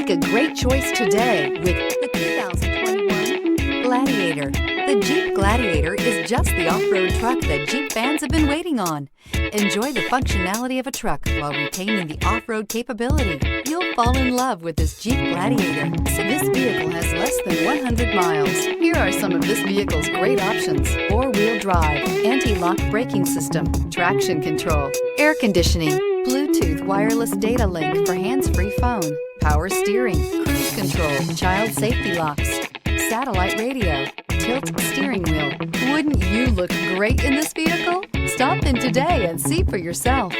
Make a great choice today with the 2021 Gladiator. The Jeep Gladiator is just the off-road truck that Jeep fans have been waiting on. Enjoy the functionality of a truck while retaining the off-road capability. You'll fall in love with this Jeep Gladiator. So this vehicle has less than 100 miles. Here are some of this vehicle's great options: four-wheel drive, anti-lock braking system, traction control, air conditioning, Bluetooth wireless data link for hands-free phone, power steering, cruise control, child safety locks, satellite radio, tilt steering wheel. Wouldn't you look great in this vehicle? Stop in today and see for yourself.